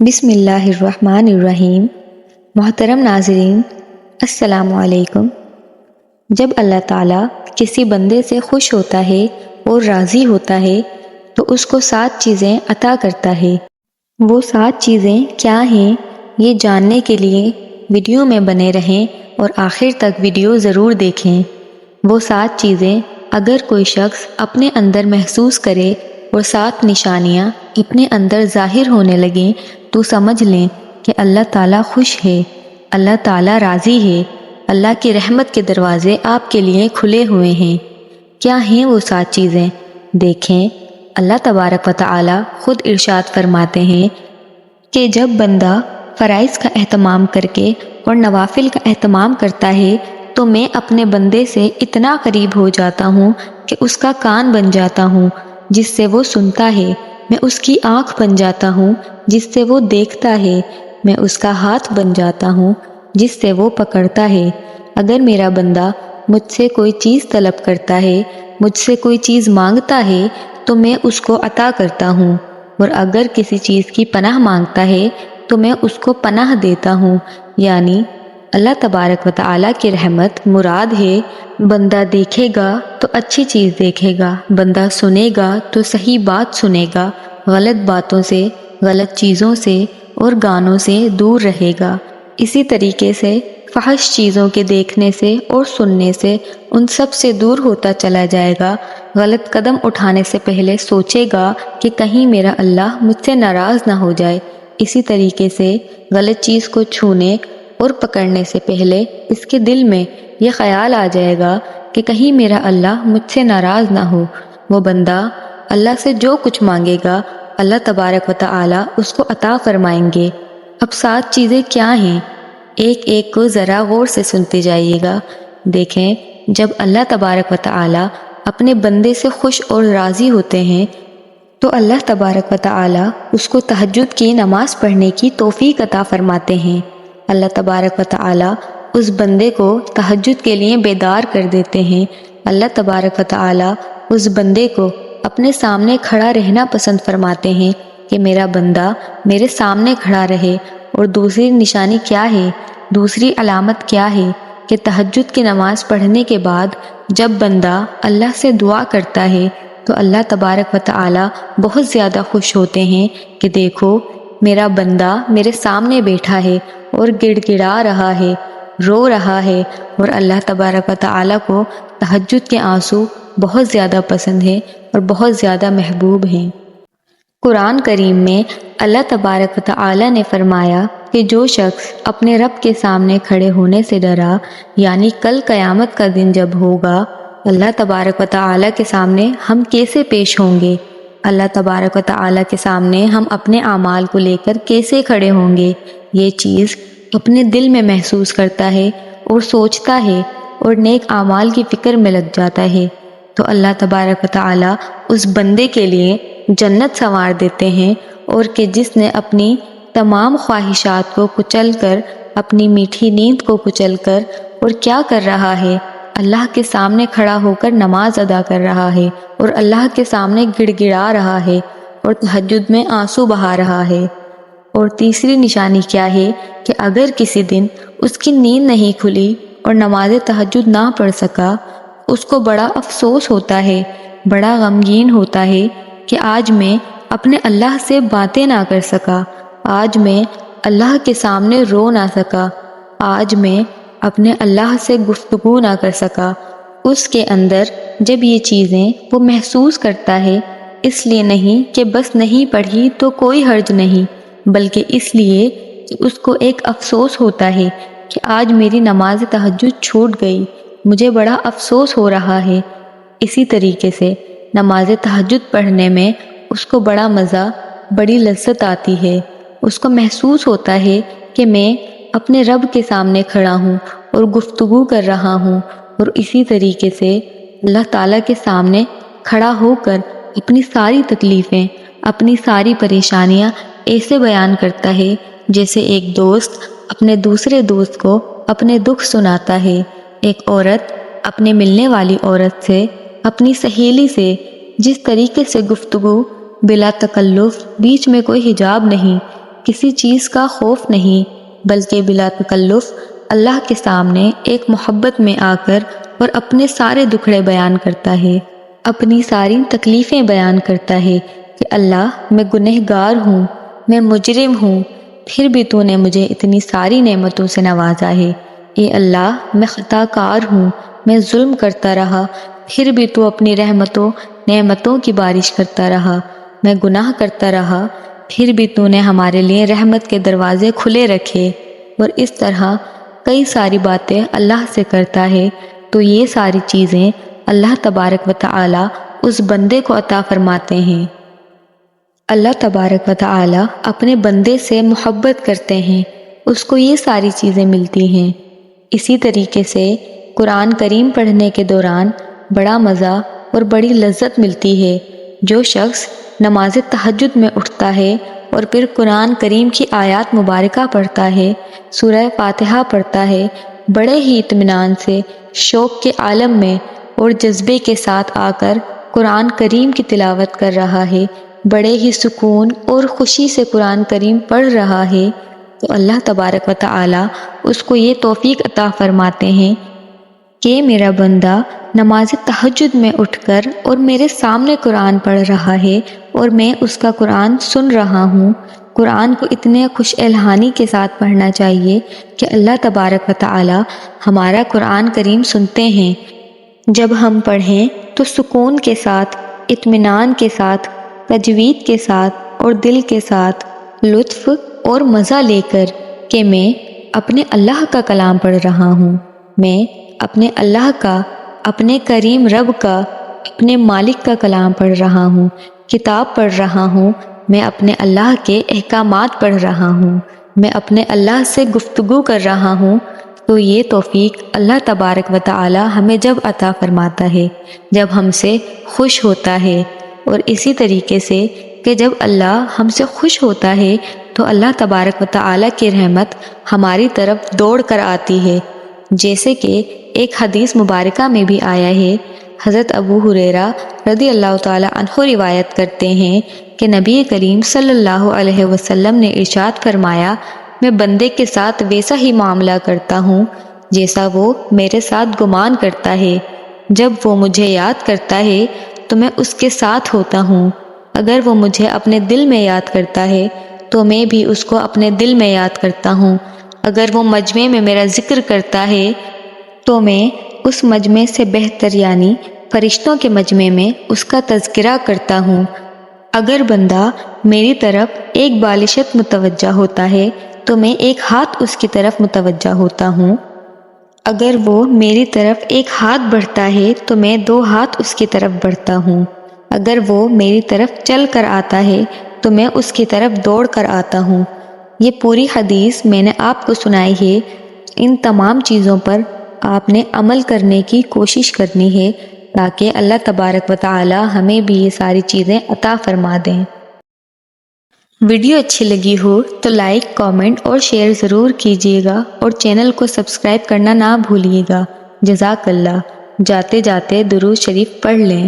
بسم اللہ الرحمن الرحیم۔ محترم ناظرین، السلام علیکم۔ جب اللہ تعالیٰ کسی بندے سے خوش ہوتا ہے اور راضی ہوتا ہے تو اس کو 7 چیزیں عطا کرتا ہے۔ وہ 7 چیزیں کیا ہیں، یہ جاننے کے لیے ویڈیو میں بنے رہیں اور آخر تک ویڈیو ضرور دیکھیں۔ وہ 7 چیزیں اگر کوئی شخص اپنے اندر محسوس کرے اور 7 نشانیاں اپنے اندر ظاہر ہونے لگیں تو سمجھ لیں کہ اللہ تعالیٰ خوش ہے، اللہ تعالیٰ راضی ہے، اللہ کی رحمت کے دروازے آپ کے لیے کھلے ہوئے ہیں۔ کیا ہیں وہ 7 چیزیں؟ دیکھیں، اللہ تبارک و تعالیٰ خود ارشاد فرماتے ہیں کہ جب بندہ فرائض کا اہتمام کر کے اور نوافل کا اہتمام کرتا ہے تو میں اپنے بندے سے اتنا قریب ہو جاتا ہوں کہ اس کا کان بن جاتا ہوں جس سے وہ سنتا ہے، میں اس کی آنکھ بن جاتا ہوں جس سے وہ دیکھتا ہے، میں اس کا ہاتھ بن جاتا ہوں جس سے وہ پکڑتا ہے۔ اگر میرا بندہ مجھ سے کوئی چیز طلب کرتا ہے، مجھ سے کوئی چیز مانگتا ہے تو میں اس کو عطا کرتا ہوں، اور اگر کسی چیز کی پناہ مانگتا ہے تو میں اس کو پناہ دیتا ہوں۔ یعنی اللہ تبارک و تعالیٰ کی رحمت مراد ہے بندہ دیکھے گا تو اچھی چیز دیکھے گا، بندہ سنے گا تو صحیح بات سنے گا، غلط باتوں سے، غلط چیزوں سے اور گانوں سے دور رہے گا۔ اسی طریقے سے فحش چیزوں کے دیکھنے سے اور سننے سے ان سب سے دور ہوتا چلا جائے گا۔ غلط قدم اٹھانے سے پہلے سوچے گا کہ کہیں میرا اللہ مجھ سے ناراض نہ ہو جائے۔ اسی طریقے سے غلط چیز کو چھونے اور پکڑنے سے پہلے اس کے دل میں یہ خیال آ جائے گا کہ کہیں میرا اللہ مجھ سے ناراض نہ ہو۔ وہ بندہ اللہ سے جو کچھ مانگے گا اللہ تبارک و تعالیٰ اس کو عطا فرمائیں گے۔ اب 7 چیزیں کیا ہیں، ایک ایک کو ذرا غور سے سنتے جائیے گا۔ دیکھیں، جب اللہ تبارک و تعالیٰ اپنے بندے سے خوش اور راضی ہوتے ہیں تو اللہ تبارک و تعالیٰ اس کو تہجد کی نماز پڑھنے کی توفیق عطا فرماتے ہیں۔ اللہ تبارک و تعالیٰ اس بندے کو تہجد کے لیے بیدار کر دیتے ہیں۔ اللہ تبارک و تعالیٰ اس بندے کو اپنے سامنے کھڑا رہنا پسند فرماتے ہیں کہ میرا بندہ میرے سامنے کھڑا رہے۔ اور دوسری نشانی کیا ہے، دوسری علامت کیا ہے کہ تہجد کی نماز پڑھنے کے بعد جب بندہ اللہ سے دعا کرتا ہے تو اللہ تبارک و تعالیٰ بہت زیادہ خوش ہوتے ہیں کہ دیکھو میرا بندہ میرے سامنے بیٹھا ہے اور گڑ گڑا رہا ہے، رو رہا ہے، اور اللہ تبارک و تعالیٰ کو تہجد کے آنسو بہت زیادہ پسند ہیں اور بہت زیادہ محبوب ہیں۔ قرآن کریم میں اللہ تبارک و تعالیٰ نے فرمایا کہ جو شخص اپنے رب کے سامنے کھڑے ہونے سے ڈرا، یعنی کل قیامت کا دن جب ہوگا، اللہ تبارک و تعالیٰ کے سامنے ہم کیسے پیش ہوں گے، اللہ تبارک و تعالیٰ کے سامنے ہم اپنے اعمال کو لے کر کیسے کھڑے ہوں گے، یہ چیز اپنے دل میں محسوس کرتا ہے اور سوچتا ہے اور نیک اعمال کی فکر میں لگ جاتا ہے تو اللہ تبارک و تعالیٰ اس بندے کے لیے جنت سنوار دیتے ہیں، اور کہ جس نے اپنی تمام خواہشات کو کچل کر، اپنی میٹھی نیند کو کچل کر، اور کیا کر رہا ہے، اللہ کے سامنے کھڑا ہو کر نماز ادا کر رہا ہے اور اللہ کے سامنے گڑ گڑا رہا ہے اور تہجد میں آنسو بہا رہا ہے۔ اور تیسری نشانی کیا ہے کہ اگر کسی دن اس کی نیند نہیں کھلی اور نماز تہجد نہ پڑھ سکا، اس کو بڑا افسوس ہوتا ہے، بڑا غمگین ہوتا ہے کہ آج میں اپنے اللہ سے باتیں نہ کر سکا، آج میں اللہ کے سامنے رو نہ سکا، آج میں اپنے اللہ سے گفتگو نہ کر سکا۔ اس کے اندر جب یہ چیزیں وہ محسوس کرتا ہے، اس لیے نہیں کہ بس نہیں پڑھی تو کوئی حرج نہیں، بلکہ اس لیے کہ اس کو ایک افسوس ہوتا ہے کہ آج میری نماز تہجد چھوٹ گئی، مجھے بڑا افسوس ہو رہا ہے۔ اسی طریقے سے نماز تہجد پڑھنے میں اس کو بڑا مزہ، بڑی لذت آتی ہے۔ اس کو محسوس ہوتا ہے کہ میں اپنے رب کے سامنے کھڑا ہوں اور گفتگو کر رہا ہوں، اور اسی طریقے سے اللہ تعالیٰ کے سامنے کھڑا ہو کر اپنی ساری تکلیفیں، اپنی ساری پریشانیاں ایسے بیان کرتا ہے جیسے ایک دوست اپنے دوسرے دوست کو اپنے دکھ سناتا ہے۔ ایک عورت اپنے ملنے والی عورت سے، اپنی سہیلی سے جس طریقے سے گفتگو بلا تکلف، بیچ میں کوئی حجاب نہیں، کسی چیز کا خوف نہیں، بلکہ بلا تکلف اللہ کے سامنے ایک محبت میں آ کر اور اپنے سارے دکھڑے بیان کرتا ہے، اپنی ساری تکلیفیں بیان کرتا ہے کہ اللہ میں گنہگار ہوں، میں مجرم ہوں، پھر بھی تو نے مجھے اتنی ساری نعمتوں سے نوازا ہے۔ اے اللہ میں خطا کار ہوں، میں ظلم کرتا رہا، پھر بھی تو اپنی رحمتوں نعمتوں کی بارش کرتا رہا، میں گناہ کرتا رہا، پھر بھی تو نے ہمارے لیے رحمت کے دروازے کھلے رکھے۔ اور اس طرح کئی ساری باتیں اللہ سے کرتا ہے، تو یہ ساری چیزیں اللہ تبارک و تعالی اس بندے کو عطا فرماتے ہیں۔ اللہ تبارک و تعالی اپنے بندے سے محبت کرتے ہیں، اس کو یہ ساری چیزیں ملتی ہیں۔ اسی طریقے سے قرآن کریم پڑھنے کے دوران بڑا مزہ اور بڑی لذت ملتی ہے۔ جو شخص نماز تہجد میں اٹھتا ہے اور پھر قرآن کریم کی آیات مبارکہ پڑھتا ہے، سورہ فاتحہ پڑھتا ہے، بڑے ہی اطمینان سے، شوق کے عالم میں اور جذبے کے ساتھ آ کر قرآن کریم کی تلاوت کر رہا ہے، بڑے ہی سکون اور خوشی سے قرآن کریم پڑھ رہا ہے، تو اللہ تبارک و تعالی اس کو یہ توفیق عطا فرماتے ہیں کہ میرا بندہ نماز تہجد میں اٹھ کر اور میرے سامنے قرآن پڑھ رہا ہے اور میں اس کا قرآن سن رہا ہوں۔ قرآن کو اتنے خوش الحانی کے ساتھ پڑھنا چاہیے کہ اللہ تبارک و تعالی ہمارا قرآن کریم سنتے ہیں۔ جب ہم پڑھیں تو سکون کے ساتھ، اطمینان کے ساتھ، تجوید کے ساتھ اور دل کے ساتھ، لطف اور مزہ لے کر کہ میں اپنے اللہ کا کلام پڑھ رہا ہوں، میں اپنے اللہ کا، اپنے کریم رب کا، اپنے مالک کا کلام پڑھ رہا ہوں، کتاب پڑھ رہا ہوں، میں اپنے اللہ کے احکامات پڑھ رہا ہوں، میں اپنے اللہ سے گفتگو کر رہا ہوں، تو یہ توفیق اللہ تبارک و تعالی ہمیں جب عطا فرماتا ہے جب ہم سے خوش ہوتا ہے۔ اور اسی طریقے سے کہ جب اللہ ہم سے خوش ہوتا ہے تو اللہ تبارک و تعالی کی رحمت ہماری طرف دوڑ کر آتی ہے، جیسے کہ ایک حدیث مبارکہ میں بھی آیا ہے۔ حضرت ابو ہریرہ رضی اللہ تعالی عنہ روایت کرتے ہیں کہ نبی کریم صلی اللہ علیہ وسلم نے ارشاد فرمایا، میں بندے کے ساتھ ویسا ہی معاملہ کرتا ہوں جیسا وہ میرے ساتھ گمان کرتا ہے۔ جب وہ مجھے یاد کرتا ہے تو میں اس کے ساتھ ہوتا ہوں، اگر وہ مجھے اپنے دل میں یاد کرتا ہے تو میں بھی اس کو اپنے دل میں یاد کرتا ہوں، اگر وہ مجمع میں میرا ذکر کرتا ہے تو میں اس مجمع سے بہتر یعنی فرشتوں کے مجمع میں اس کا تذکرہ کرتا ہوں۔ اگر بندہ میری طرف ایک بالشت متوجہ ہوتا ہے تو میں ایک ہاتھ اس کی طرف متوجہ ہوتا ہوں، اگر وہ میری طرف ایک ہاتھ بڑھتا ہے تو میں 2 ہاتھ اس کی طرف بڑھتا ہوں، اگر وہ میری طرف چل کر آتا ہے تو میں اس کی طرف دوڑ کر آتا ہوں۔ یہ پوری حدیث میں نے آپ کو سنائی ہے۔ ان تمام چیزوں پر آپ نے عمل کرنے کی کوشش کرنی ہے تاکہ اللہ تبارک و تعالی ہمیں بھی یہ ساری چیزیں عطا فرما دیں۔ ویڈیو اچھی لگی ہو تو لائک، کامنٹ اور شیئر ضرور کیجیے گا اور چینل کو سبسکرائب کرنا نہ بھولیے گا۔ جزاک اللہ۔ جاتے جاتے درود شریف پڑھ لیں۔